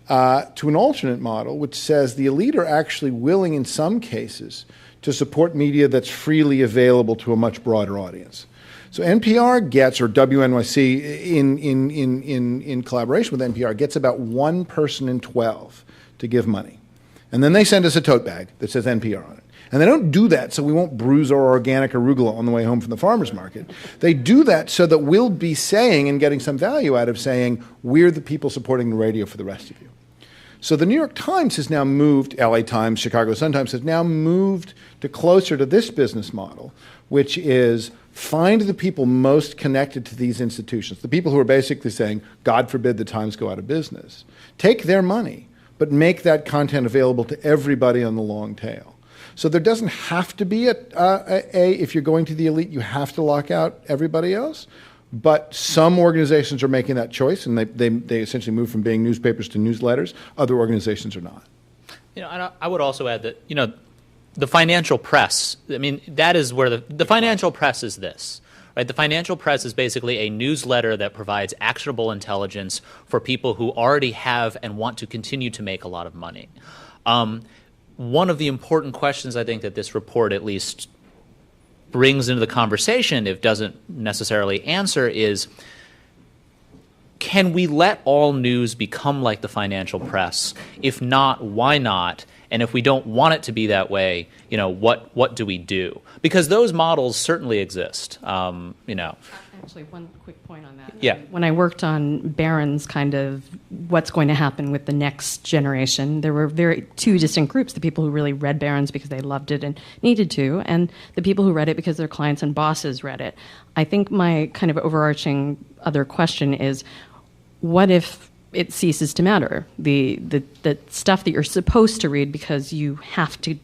to an alternate model, which says the elite are actually willing in some cases to support media that's freely available to a much broader audience. So NPR gets, or WNYC in collaboration with NPR, gets about 1 person in 12 to give money. And then they send us a tote bag that says NPR on it. And they don't do that so we won't bruise our organic arugula on the way home from the farmer's market. They do that so that we'll be saying and getting some value out of saying, we're the people supporting the radio for the rest of you. So the New York Times has now moved, LA Times, Chicago Sun-Times has now moved to closer to this business model, which is find the people most connected to these institutions, the people who are basically saying, God forbid the Times go out of business. Take their money, but make that content available to everybody on the long tail. So there doesn't have to be if you're going to the elite, you have to lock out everybody else. But some organizations are making that choice, and they essentially move from being newspapers to newsletters. Other organizations are not. And I would also add that, the financial press, that is where the financial press is this, right? The financial press is basically a newsletter that provides actionable intelligence for people who already have and want to continue to make a lot of money. One of the important questions I think that this report at least brings into the conversation, if doesn't necessarily answer, is can we let all news become like the financial press? If not, why not? And if we don't want it to be that way, what do we do? Because those models certainly exist. Actually, one quick point on that. Yeah. When I worked on Barron's kind of what's going to happen with the next generation, there were two distinct groups: the people who really read Barron's because they loved it and needed to, and the people who read it because their clients and bosses read it. I think my kind of overarching other question is, what if it ceases to matter? The stuff that you're supposed to read because you have to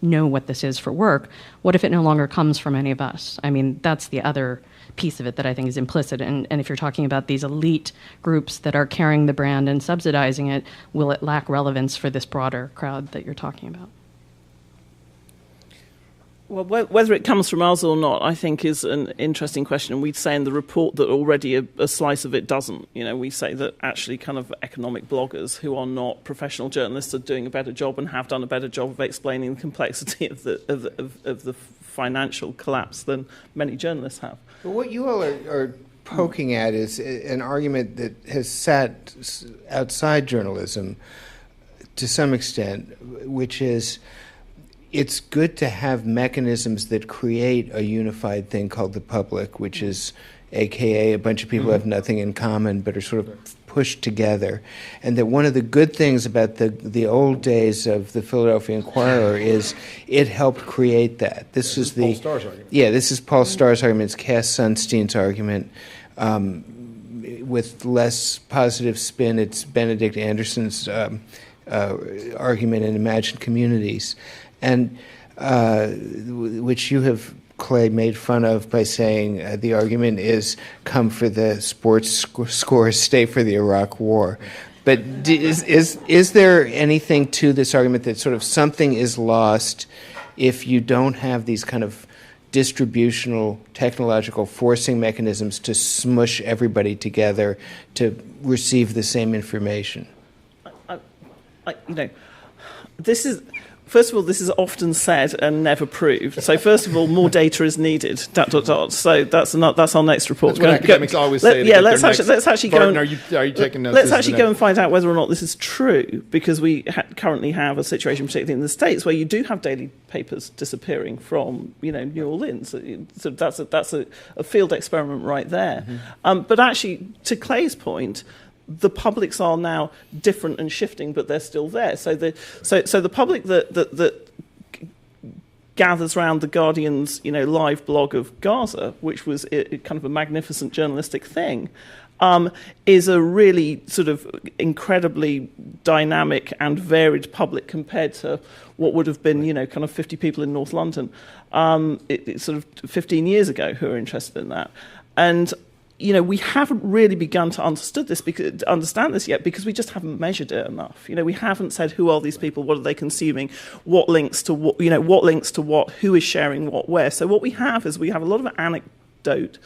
know what this is for work, what if it no longer comes from any of us? That's the other piece of it that I think is implicit. And if you're talking about these elite groups that are carrying the brand and subsidizing it, will it lack relevance for this broader crowd that you're talking about? Well, whether it comes from us or not, I think is an interesting question. And we'd say in the report that already a slice of it doesn't. We say that actually kind of economic bloggers who are not professional journalists are doing a better job and have done a better job of explaining the complexity of the financial collapse than many journalists have. But what you all are poking at is an argument that has sat outside journalism to some extent, which is it's good to have mechanisms that create a unified thing called the public, which is AKA a bunch of people who have nothing in common but are sort of pushed together. And that one of the good things about the old days of the Philadelphia Inquirer is it helped create that. This is Paul Starr's argument. Yeah, this is Paul Starr's argument. It's Cass Sunstein's argument. With less positive spin, it's Benedict Anderson's argument in Imagined Communities. And which you have, Clay, made fun of by saying the argument is come for the sports scores, stay for the Iraq War. But is there anything to this argument that sort of something is lost if you don't have these kind of distributional technological forcing mechanisms to smush everybody together to receive the same information? This is... First of all, this is often said and never proved. So first of all, more data is needed. So that's our next report. That's what academics always say. Let's actually go. Are you taking notes? Let's actually go and find out whether or not this is true, because we currently have a situation, particularly in the States, where you do have daily papers disappearing from New Orleans. So that's a field experiment right there. Mm-hmm. But actually, to Clay's point, the publics are now different and shifting, but they're still there. So the public that gathers around the Guardian's, live blog of Gaza, which was kind of a magnificent journalistic thing, is a really sort of incredibly dynamic and varied public compared to what would have been, kind of 50 people in North London, it's sort of 15 years ago who are interested in that. And we haven't really begun to understand this yet because we just haven't measured it enough. We haven't said who are these people, what are they consuming, what links to what, what links to what, who is sharing what, where. So what we have is we have a lot of anecdote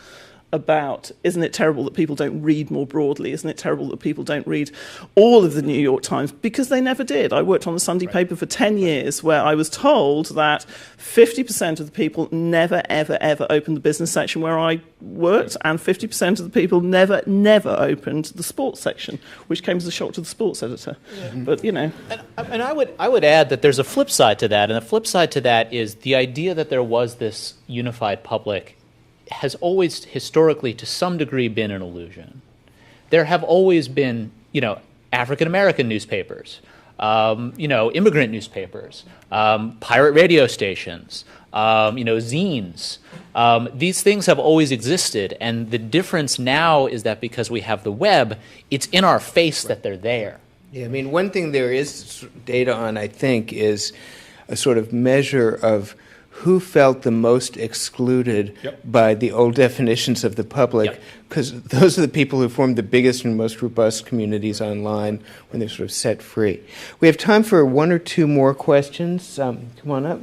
about, isn't it terrible that people don't read more broadly? Isn't it terrible that people don't read all of the New York Times? Because they never did. I worked on the Sunday paper for 10 years where I was told that 50% of the people never, ever, ever opened the business section where I worked, and 50% of the people never, never opened the sports section, which came as a shock to the sports editor. But, And I would add that there's a flip side to that, and the flip side to that is the idea that there was this unified public has always historically to some degree been an illusion. There have always been, African American newspapers, immigrant newspapers, pirate radio stations, zines. These things have always existed, and the difference now is that because we have the web, it's in our face that they're there. Yeah, I mean, one thing there is data on, I think, is a sort of measure of who felt the most excluded by the old definitions of the public, because those are the people who formed the biggest and most robust communities online when they're sort of set free. We have time for one or two more questions. Come on up.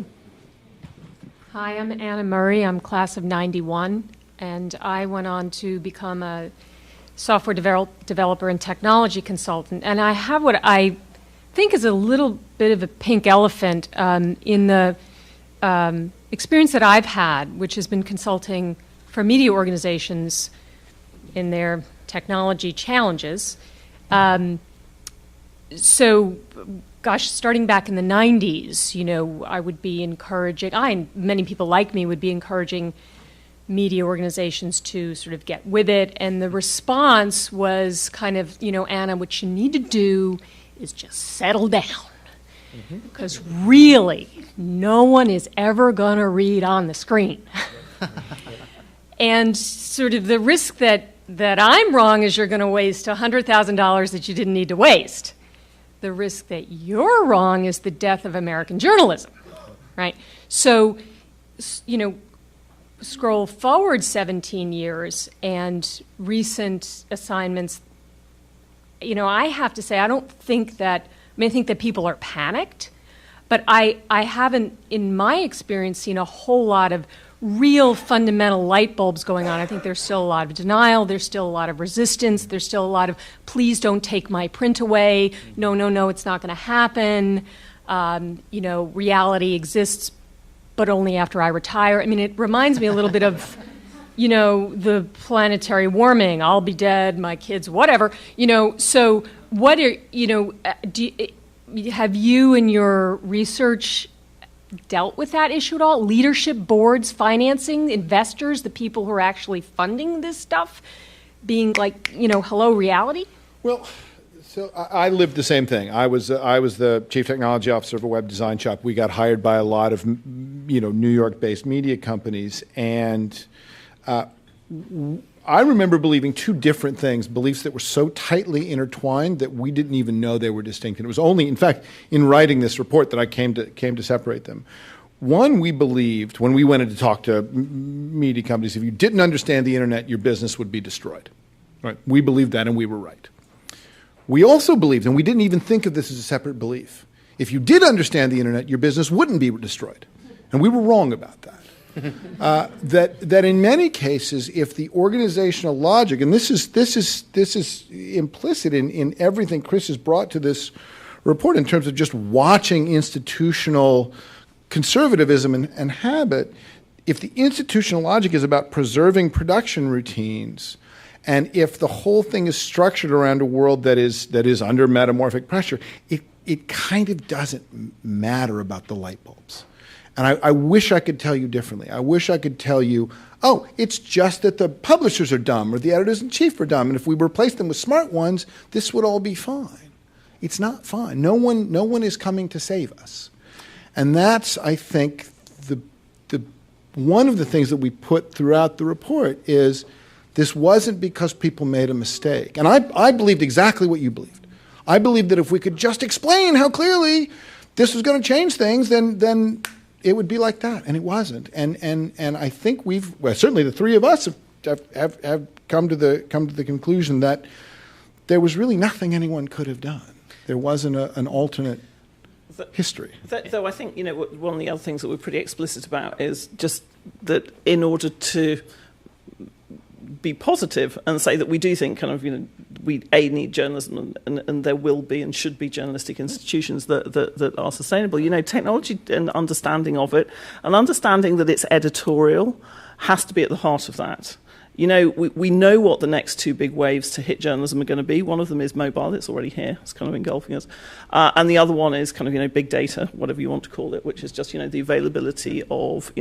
Hi, I'm Anna Murray. I'm class of 91, and I went on to become a software developer and technology consultant. And I have what I think is a little bit of a pink elephant in the experience that I've had, which has been consulting for media organizations in their technology challenges. Starting back in the 90s, I would be encouraging, and many people like me would be encouraging media organizations to sort of get with it. And the response was kind of, Anna, what you need to do is just settle down. Because really, no one is ever going to read on the screen. And sort of the risk that I'm wrong is you're going to waste $100,000 that you didn't need to waste. The risk that you're wrong is the death of American journalism, right? So, scroll forward 17 years and recent assignments, I have to say, I think that people are panicked, but I haven't, in my experience, seen a whole lot of real fundamental light bulbs going on. I think there's still a lot of denial, there's still a lot of resistance, there's still a lot of, please don't take my print away, no, it's not going to happen, reality exists, but only after I retire. I mean, it reminds me a little bit of, the planetary warming, I'll be dead, my kids, whatever, so what are, have you in your research dealt with that issue at all? Leadership boards, financing, investors, the people who are actually funding this stuff, being like, hello, reality? Well, so I lived the same thing. I was the chief technology officer of a web design shop. We got hired by a lot of, New York-based media companies, and I remember believing two different things, beliefs that were so tightly intertwined that we didn't even know they were distinct. And it was only, in fact, in writing this report that I came to separate them. One, we believed, when we went in to talk to media companies, if you didn't understand the internet, your business would be destroyed. Right? We believed that, and we were right. We also believed, and we didn't even think of this as a separate belief, if you did understand the internet, your business wouldn't be destroyed. And we were wrong about that. That in many cases, if the organizational logic, and this is implicit in everything Chris has brought to this report in terms of just watching institutional conservatism and habit, if the institutional logic is about preserving production routines, and if the whole thing is structured around a world that is under metamorphic pressure, it kind of doesn't matter about the light bulbs. And I wish I could tell you differently. I wish I could tell you, oh, it's just that the publishers are dumb or the editors-in-chief are dumb, and if we replace them with smart ones, this would all be fine. It's not fine. No one is coming to save us. And that's, I think, one of the things that we put throughout the report is this wasn't because people made a mistake. And I believed exactly what you believed. I believed that if we could just explain how clearly this was going to change things, then it would be like that. And it wasn't. And I think certainly the three of us have come to the conclusion that there was really nothing anyone could have done. There wasn't an alternate history. Though I think, one of the other things that we're pretty explicit about is just that in order to be positive and say that we do think we need journalism and there will be and should be journalistic institutions that are sustainable. Technology and understanding of it and understanding that it's editorial has to be at the heart of that. We know what the next two big waves to hit journalism are going to be. One of them is mobile. It's already here. It's kind of engulfing us. And the other one is kind of, big data, whatever you want to call it, which is just, the availability of,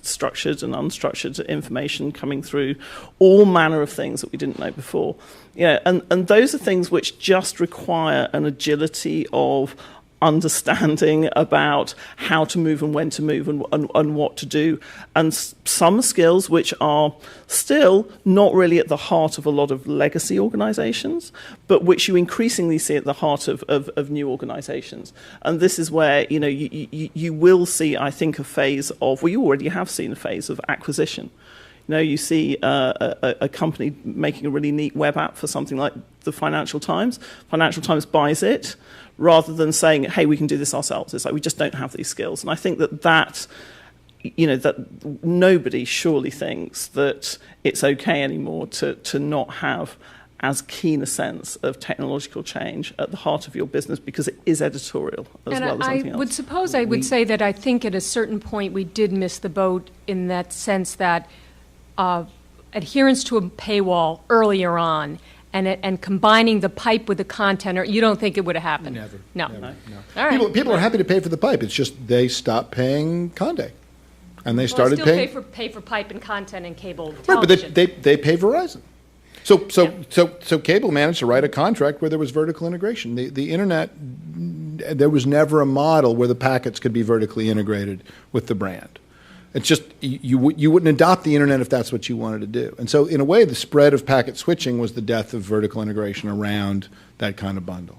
structured and unstructured information coming through all manner of things that we didn't know before. And those are things which just require an agility of understanding about how to move and when to move and what to do, and some skills which are still not really at the heart of a lot of legacy organizations, but which you increasingly see at the heart of new organizations. And this is where you will see, I think, a phase of, well, you already have seen a phase of acquisition. You see a company making a really neat web app for something like the Financial Times. Financial Times buys it, rather than saying, hey, we can do this ourselves. It's like, we just don't have these skills. And I think that nobody surely thinks that it's okay anymore to not have as keen a sense of technological change at the heart of your business, because it is editorial as well as anything else. I would say that I think at a certain point we did miss the boat in that sense that adherence to a paywall earlier on and combining the pipe with the content, or you don't think it would have happened? Never. No. Never. All right. People are happy to pay for the pipe. It's just they stopped paying Conde, and they started still paying. pay for pipe and content and cable Right, television. but they pay Verizon. So cable managed to write a contract where there was vertical integration. The internet, there was never a model where the packets could be vertically integrated with the brand. It's just you wouldn't adopt the internet if that's what you wanted to do. And so in a way, the spread of packet switching was the death of vertical integration around that kind of bundle.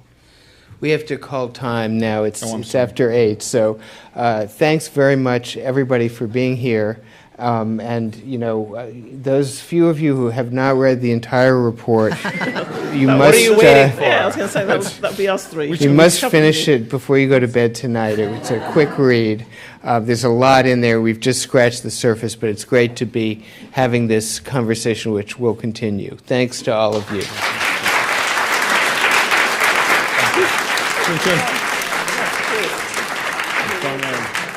We have to call time now. It's after 8. So thanks very much, everybody, for being here. Those few of you who have not read the entire report, you must. What are you waiting for? Yeah, I was going to say that'd be us three. You must finish it before you go to bed tonight. It's a quick read. There's a lot in there. We've just scratched the surface, but it's great to be having this conversation, which will continue. Thanks to all of you. Thank you.